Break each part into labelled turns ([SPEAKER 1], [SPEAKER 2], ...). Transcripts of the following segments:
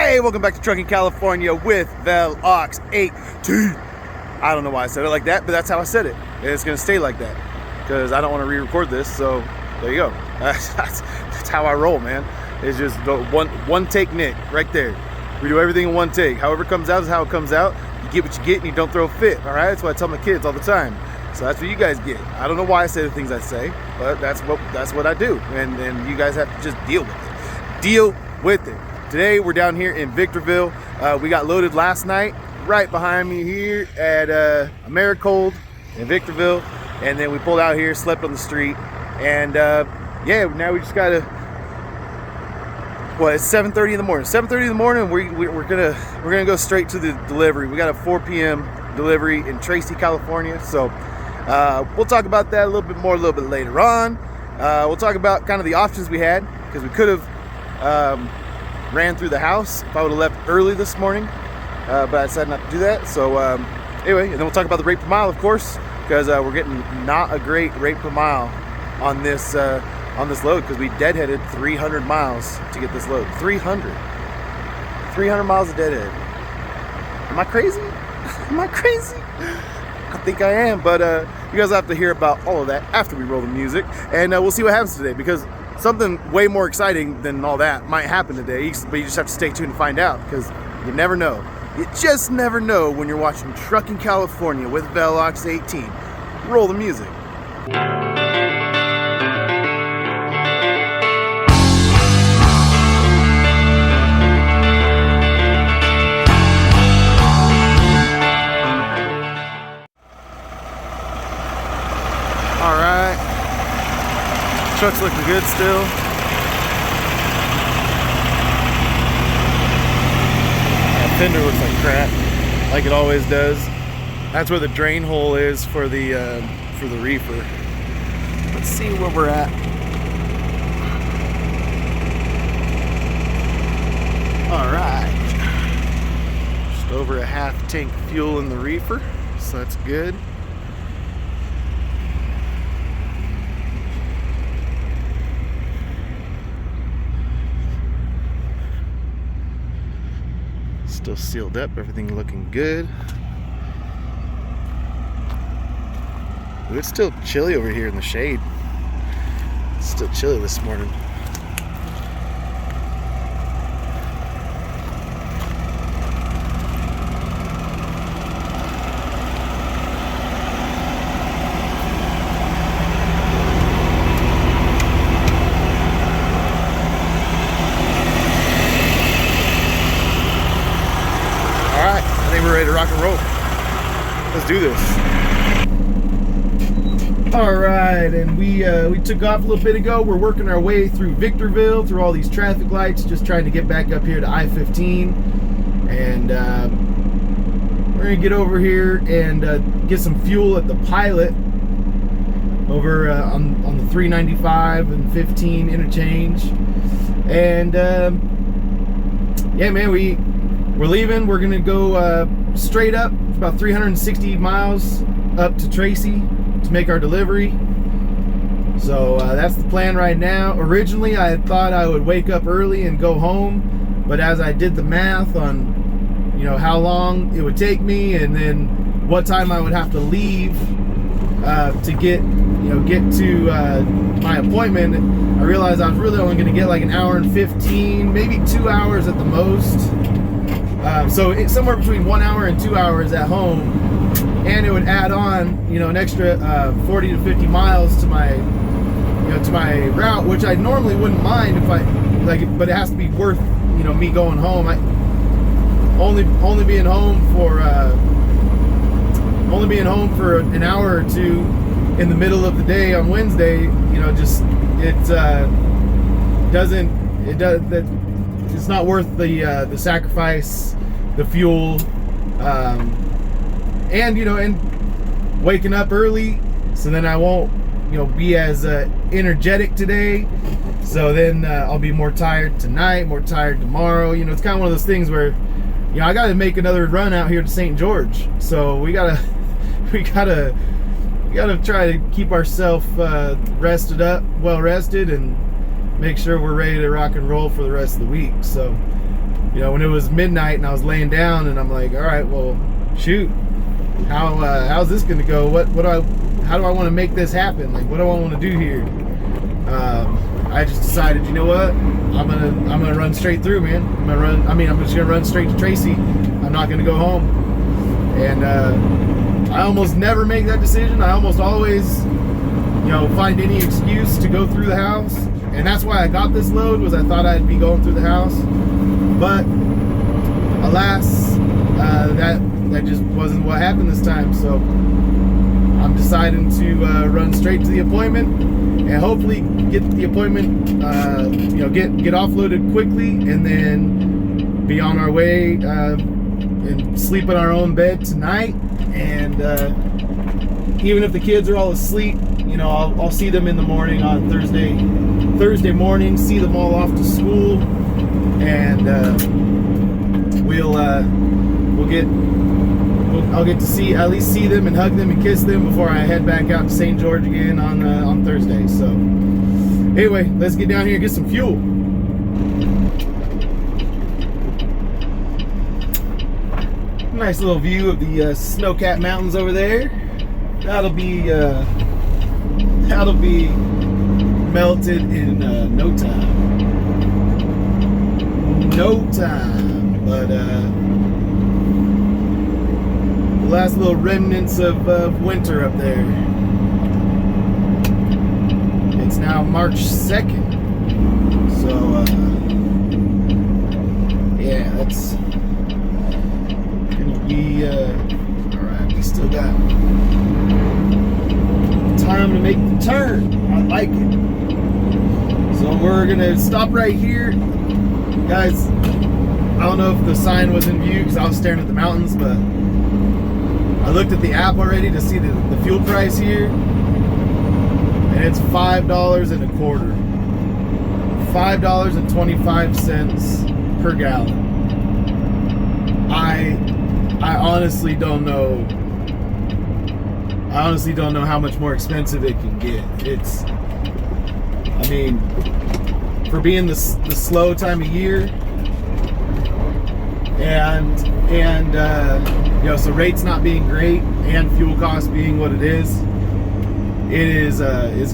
[SPEAKER 1] Hey, welcome back to Trucking California with Velox 8T. I don't know why I said it like that, but that's how I said it. And it's gonna stay like that because I don't want to re-record this. So there you go. That's how I roll, man. It's just the one take Nick right there. We do everything in one take. However it comes out is how it comes out. You get what you get and you don't throw a fit. All right, that's what I tell my kids all the time. So that's what you guys get. I don't know why I say the things I say, but that's what I do, and you guys have to just deal with it. Deal with it. Today we're down here in Victorville. We got loaded last night right behind me here at Americold in Victorville, and then we pulled out here, slept on the street, and yeah, now we just gotta. Well, it's 7:30 in the morning. 7:30 in the morning. We're gonna go straight to the delivery. We got a 4 p.m. delivery in Tracy, California. So we'll talk about that a little bit more a little bit later on. We'll talk about kind of the options we had because we could have ran through the house if I would have left early this morning, but I decided not to do that. So anyway, and then we'll talk about the rate per mile, of course, because we're getting not a great rate per mile on this load because we deadheaded 300 miles to get this load. 300 miles of deadhead. Am I crazy? Am I crazy? I think I am, but you guys have to hear about all of that after we roll the music, and we'll see what happens today because something way more exciting than all that might happen today, but you just have to stay tuned to find out because you never know. You just never know when you're watching Trucking California with Velox 18. Roll the music. Alright, truck's looking good still. That fender looks like crap, like it always does. That's where the drain hole is for the reefer. Let's see where we're at. Alright, just over a half tank fuel in the reefer, so that's good. Still sealed up, everything looking good. It's still chilly over here in the shade. It's still chilly this morning. We're ready to rock and roll. Let's do this. All right, and we took off a little bit ago. We're working our way through Victorville, through all these traffic lights, just trying to get back up here to I-15. And we're gonna get over here and get some fuel at the Pilot over on the 395 and 15 interchange. And yeah, man, we're leaving. We're gonna go straight up. It's about 360 miles up to Tracy to make our delivery. So that's the plan right now. Originally, I had thought I would wake up early and go home, but as I did the math on, how long it would take me and then what time I would have to leave to get to my appointment, I realized I was really only going to get like an hour and 15, maybe 2 hours at the most. So it's somewhere between 1 hour and 2 hours at home, and it would add on, an extra 40 to 50 miles to my route, which I normally wouldn't mind if I but it has to be worth, me going home. I only being home for an hour or two in the middle of the day on Wednesday, it's not worth the sacrifice, the fuel, and waking up early, so then I won't be as energetic today. So then I'll be more tired tonight, more tired tomorrow. It's kind of one of those things where I got to make another run out here to St. George. So we gotta try to keep ourselves rested up, well rested, and make sure we're ready to rock and roll for the rest of the week. So you know, when it was midnight and I was laying down, and I'm like, all right, well, shoot, how's this gonna go? How do I want to make this happen? Like, what do I want to do here? I just decided, you know what? I'm gonna run straight through, man. I'm just gonna run straight to Tracy. I'm not gonna go home. And I almost never make that decision. I almost always, you know, find any excuse to go through the house. And that's why I got this load, was I thought I'd be going through the house. But alas, that just wasn't what happened this time. So I'm deciding to run straight to the appointment and hopefully get the appointment, you know, get offloaded quickly, and then be on our way and sleep in our own bed tonight. And even if the kids are all asleep, you know, I'll see them in the morning on Thursday morning, see them all off to school, and I'll get to at least see them and hug them and kiss them before I head back out to St. George again on Thursday. So anyway, let's get down here and get some fuel. Nice little view of the snow-capped mountains over there. That'll be melted in no time. No time. But the last little remnants of winter up there. It's now March 2nd. So yeah, that's gonna be alright. We still got time to make the turn. I like it. So we're gonna stop right here, guys. I don't know if the sign was in view because I was staring at the mountains, but I looked at the app already to see the fuel price here, and it's $5.25. $5.25 per gallon. I honestly don't know. I honestly don't know how much more expensive it can get. I mean, for being the slow time of year, and you know, so rates not being great and fuel costs being what it is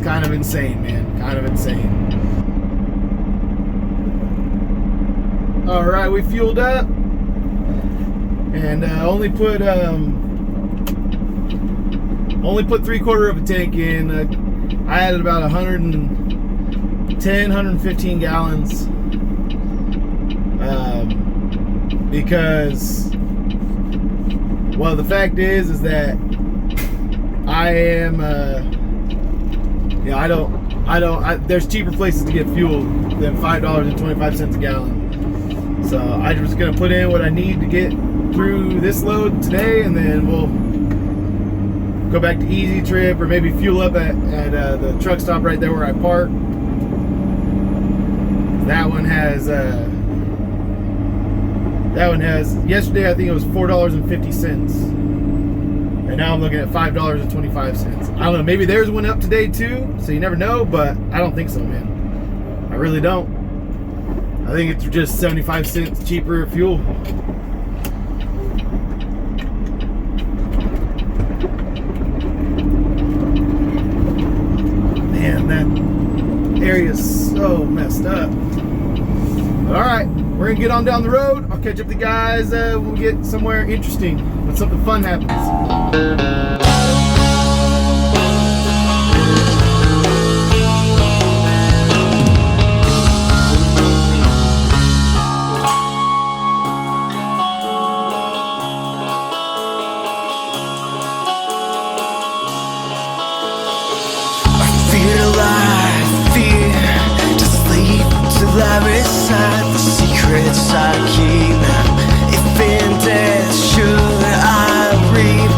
[SPEAKER 1] kind of insane, man. Kind of insane. All right, we fueled up, and only put 3/4 of a tank in. I added about 115 gallons because, well, the fact is that I am, you know, there's cheaper places to get fuel than $5.25 a gallon. So I'm just gonna put in what I need to get through this load today, and then we'll go back to Easy Trip, or maybe fuel up at the truck stop right there where I park. That one has yesterday I think it was $4.50, and now I'm looking at $5.25. I don't know, maybe there's one up today too, so you never know, but I don't think so, man. I really don't. I think it's just 75 cents cheaper fuel. Man, that area is so messed up. But all right, we're gonna get on down the road. I'll catch up with you guys when we get somewhere interesting, when something fun happens.
[SPEAKER 2] Inside the secrets I keep. If in death should I reap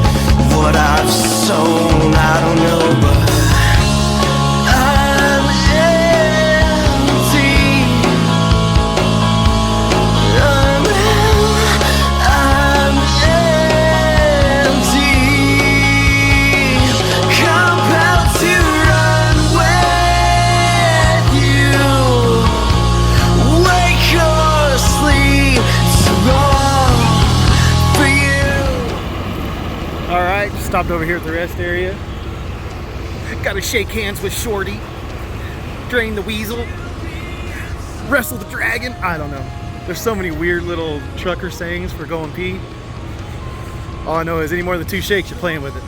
[SPEAKER 2] what I've sown, I don't know, but I'm empty. I'm empty. Compelled to run with you. Wake or sleep.
[SPEAKER 1] stopped over here at the rest area. Gotta shake hands with Shorty, drain the weasel, wrestle the dragon. I don't know. There's so many weird little trucker sayings for going pee. All I know is any more than 2 shakes, you're playing with it.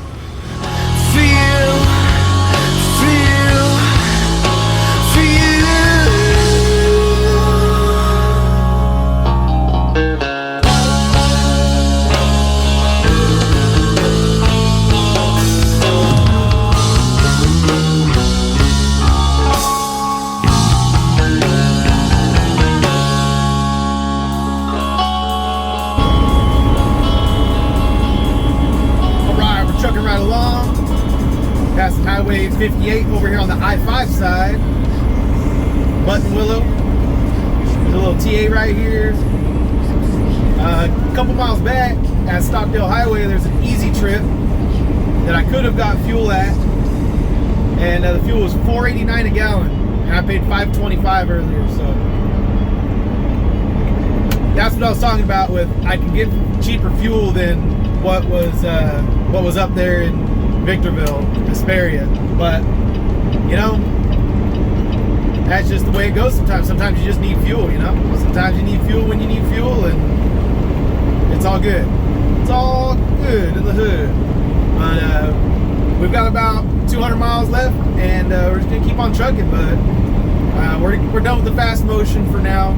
[SPEAKER 1] Passing Highway 58 over here on the I-5 side. Button Willow. There's a little TA right here. A couple miles back at Stockdale Highway, there's an easy trip that I could have got fuel at. And the fuel was $4.89 a gallon. And I paid $5.25 earlier, so. That's what I was talking about with I can get cheaper fuel than what was up there in Victorville, Hesperia, but you know, that's just the way it goes sometimes. Sometimes you just need fuel, you know? Sometimes you need fuel when you need fuel, and it's all good. It's all good in the hood. But we've got about 200 miles left, and we're just gonna keep on trucking, but we're done with the fast motion for now.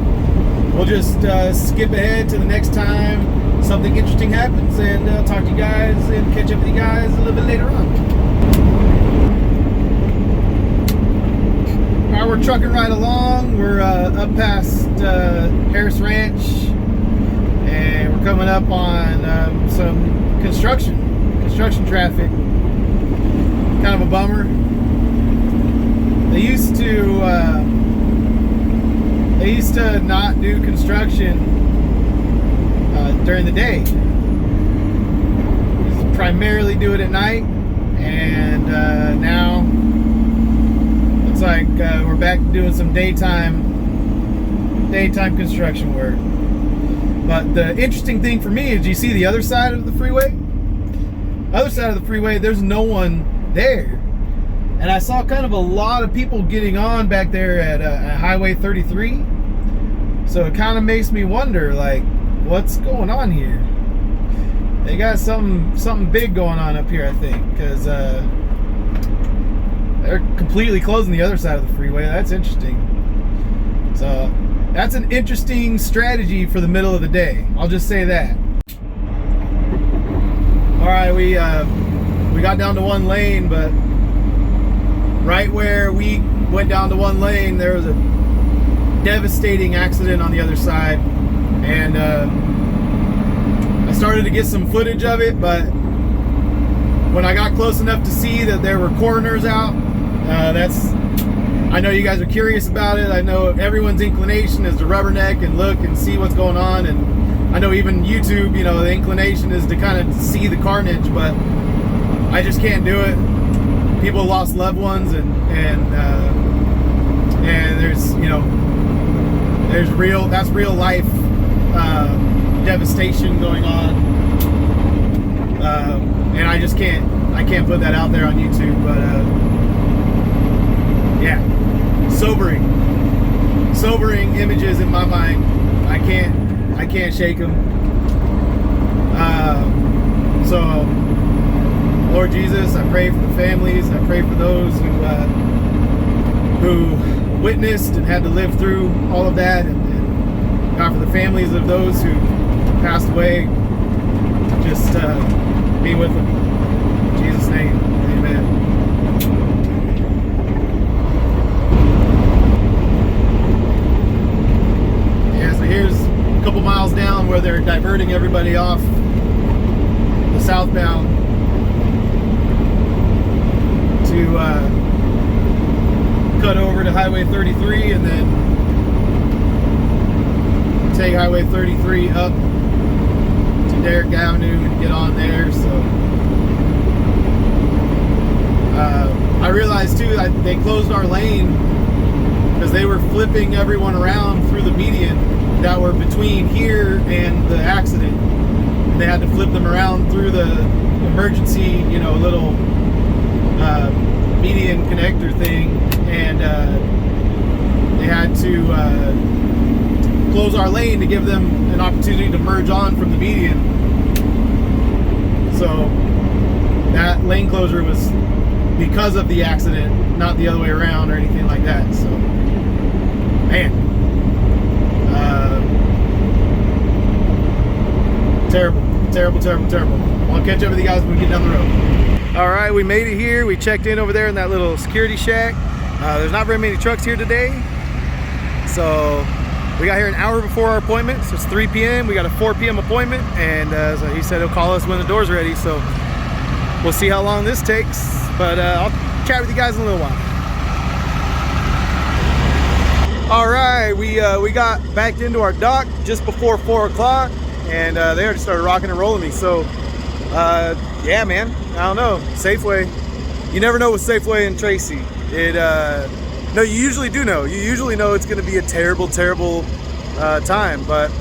[SPEAKER 1] We'll just skip ahead to the next time something interesting happens, and talk to you guys and catch up with you guys a little bit later on. Alright, we're trucking right along. We're up past Harris Ranch, and we're coming up on some construction traffic. Kind of a bummer. They used to not do construction during the day. Just primarily do it at night, and now looks like we're back to doing some daytime construction work. But the interesting thing for me is, you see the other side of the freeway? Other side of the freeway, there's no one there. And I saw kind of a lot of people getting on back there at Highway 33. So it kind of makes me wonder, like, what's going on here? They got something big going on up here, I think, because they're completely closing the other side of the freeway. That's interesting. So that's an interesting strategy for the middle of the day. I'll just say that. All right, we got down to 1 lane, but right where we went down to 1 lane, there was a devastating accident on the other side, and I started to get some footage of it, but when I got close enough to see that there were coroners out, I know you guys are curious about it. I know everyone's inclination is to rubberneck and look and see what's going on, and I know even YouTube, you know, the inclination is to kind of see the carnage, but I just can't do it. People lost loved ones, and there's, you know, that's real life devastation going on, and I can't put that out there on YouTube. But yeah, sobering images in my mind. I can't shake them. So Lord Jesus, I pray for the families. I pray for those who witnessed and had to live through all of that, and God, for the families of those who passed away, just be with them. In Jesus' name, amen. Yeah, so here's a couple miles down where they're diverting everybody off the southbound to cut over to Highway 33, and then take Highway 33 up to Derrick Avenue and get on there. So I realized too that they closed our lane because they were flipping everyone around through the median that were between here and the accident. and they had to flip them around through the emergency, you know, little median connector thing, and they had to close our lane to give them an opportunity to merge on from the median. So that lane closure was because of the accident, not the other way around or anything like that. So, man, terrible. I'll catch up with you guys when we get down the road. All right, we made it here. We checked in over there in that little security shack. There's not very many trucks here today, so we got here an hour before our appointment. So it's 3 p.m. We got a 4 p.m. appointment, and so he said he'll call us when the door's ready. So we'll see how long this takes, but I'll chat with you guys in a little while. All right, we got backed into our dock just before 4 o'clock, and they already started rocking and rolling me. So yeah, man, I don't know. Safeway, you never know with Safeway and Tracy. No, you usually do know. You usually know it's going to be a terrible time, but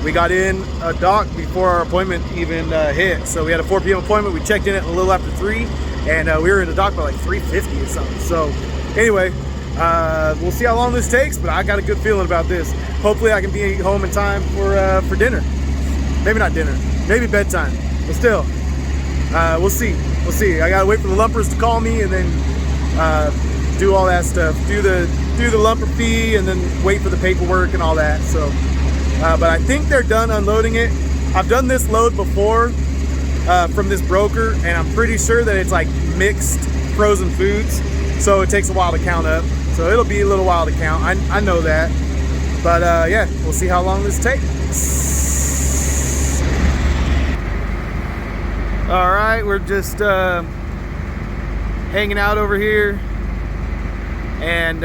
[SPEAKER 1] we got in a dock before our appointment even hit. So we had a 4 p.m. appointment. We checked in at a little after 3, and we were in the dock by like 3:50 or something. So anyway, we'll see how long this takes, but I got a good feeling about this. Hopefully I can be home in time for dinner. Maybe not dinner, maybe bedtime, but still, we'll see. I gotta wait for the lumpers to call me, and then do all that stuff, do the lumper fee, and then wait for the paperwork and all that. So but I think they're done unloading it. I've done this load before from this broker, and I'm pretty sure that it's like mixed frozen foods, so it takes a while to count up. So it'll be a little while to count, I know that, but yeah, we'll see how long this takes. All right, we're just hanging out over here, and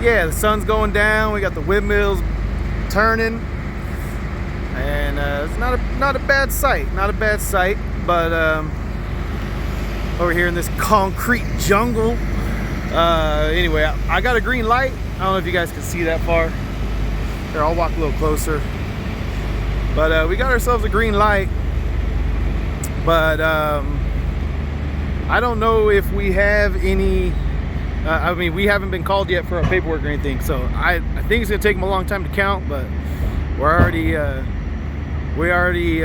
[SPEAKER 1] yeah, the sun's going down. We got the windmills turning, and it's not a bad sight. But over here in this concrete jungle. Anyway, I got a green light. I don't know if you guys can see that far. Here, I'll walk a little closer. But we got ourselves a green light. But I don't know if we have any. I mean, we haven't been called yet for our paperwork or anything, so I think it's gonna take them a long time to count. But we already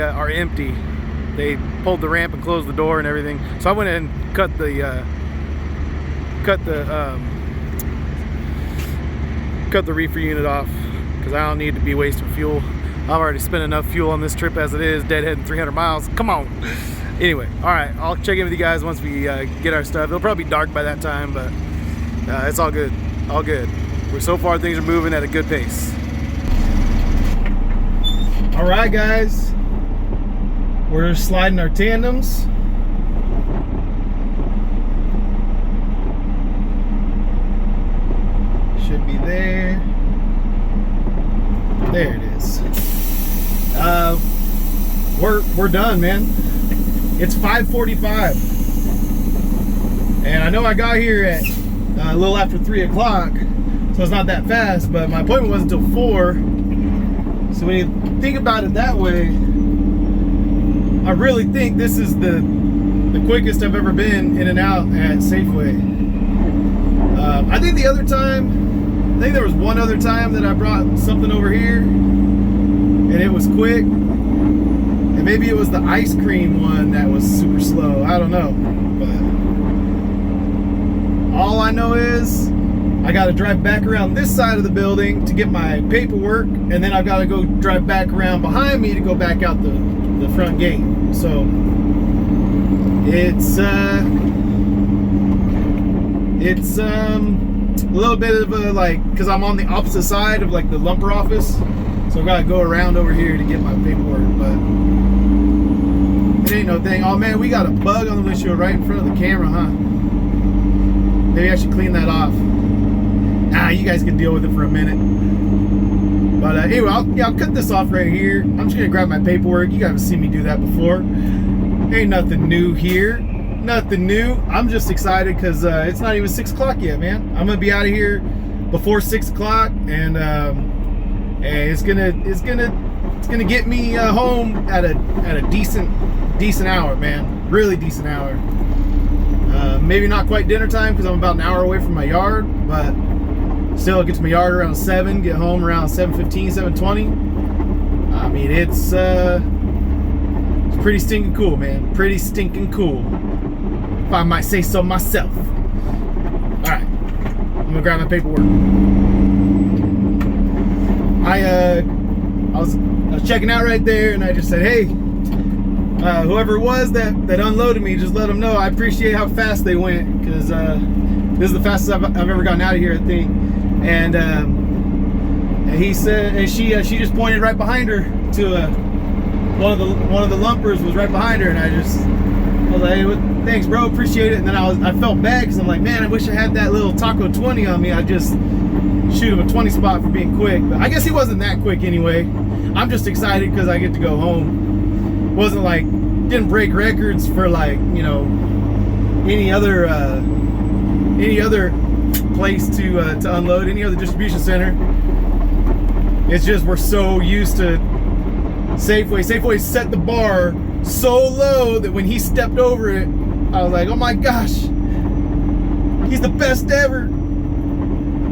[SPEAKER 1] are empty. They pulled the ramp and closed the door and everything. So I went in and cut the reefer unit off, because I don't need to be wasting fuel. I've already spent enough fuel on this trip as it is, deadheading 300 miles. Come on. Anyway, all right, I'll check in with you guys once we get our stuff. It'll probably be dark by that time, but it's all good. So far, things are moving at a good pace. All right, guys, we're sliding our tandems. Should be there. There it is. We're done, man. It's 5:45, and I know I got here at a little after 3 o'clock, so it's not that fast, but my appointment wasn't until 4. So when you think about it that way, I really think this is the quickest I've ever been in and out at Safeway. I think the other time, I think there was one other time that I brought something over here and it was quick, and maybe it was the ice cream one that was super slow. I don't know, but all I know is I got to drive back around this side of the building to get my paperwork, and then I've got to go drive back around behind me to go back out the front gate. So it's a little bit of a, like, because I'm on the opposite side of like the lumper office, so I've got to go around over here to get my paperwork, but it ain't no thing. Oh man, we got a bug on the windshield right in front of the camera, huh? Maybe I should clean that off. Nah, you guys can deal with it for a minute. But anyway, I'll cut this off right here. I'm just gonna grab my paperwork. You guys have seen me do that before. Ain't nothing new here. Nothing new. I'm just excited because it's not even 6 o'clock yet, man. I'm gonna be out of here before 6 o'clock, and it's gonna It's gonna get me home at a decent hour, man. Really decent hour. Maybe not quite dinner time because I'm about an hour away from my yard, but still get to my yard around 7, get home around 7:15, 7:20. I mean, it's pretty stinking cool, man. Pretty stinking cool, if I might say so myself. All right, I'm gonna grab my paperwork. I was checking out right there, and I just said, hey, whoever it was that unloaded me, just let them know I appreciate how fast they went, because this is the fastest I've ever gotten out of here, I think. And he said, and she just pointed right behind her to one of the lumpers was right behind her, and I was like, hey, thanks, bro, appreciate it. And then I felt bad because I'm like, man, I wish I had that little taco 20 on me. I just shoot him a 20 spot for being quick, but I guess he wasn't that quick anyway. I'm just excited because I get to go home. Wasn't like, didn't break records for, like, you know, any other place to unload, any other distribution center. It's just we're so used to Safeway. Safeway set the bar so low that when he stepped over it, I was like, oh my gosh, he's the best ever.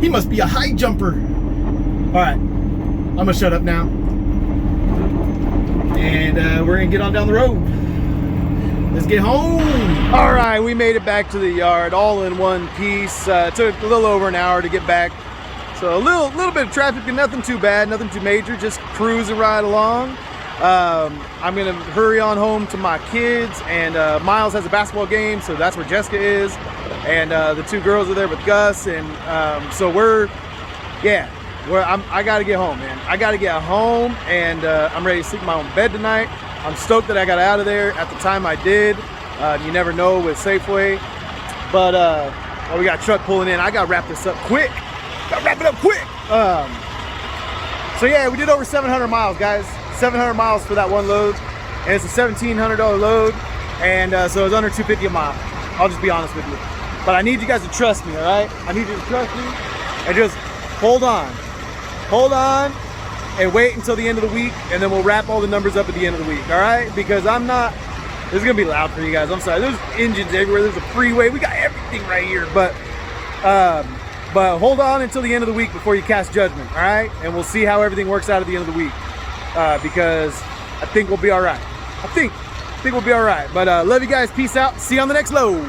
[SPEAKER 1] He must be a high jumper. All right, I'm gonna shut up now, and we're gonna get on down the road. Let's get home. All right, we made it back to the yard all in one piece. It took a little over an hour to get back. So a little bit of traffic, but nothing too bad, nothing too major, just cruising right along. I'm gonna hurry on home to my kids, and Miles has a basketball game, so that's where Jessica is, and the two girls are there with Gus, and so I gotta get home, man. I gotta get home, and I'm ready to sleep in my own bed tonight. I'm stoked that I got out of there at the time I did. You never know with Safeway, but we got a truck pulling in. I gotta wrap this up quick. Gotta wrap it up quick. So yeah, we did over 700 miles, guys. 700 miles for that one load, and it's a $1,700 load, and so it's under $250 a mile. I'll just be honest with you, but I need you guys to trust me. All right, I need you to trust me, and just hold on, and wait until the end of the week, and then we'll wrap all the numbers up at the end of the week. All right, because this is gonna be loud for you guys. I'm sorry. There's engines everywhere. There's a freeway. We got everything right here, but hold on until the end of the week before you cast judgment. All right, and we'll see how everything works out at the end of the week. Because I think we'll be all right. I think we'll be all right. But love you guys. Peace out. See you on the next load.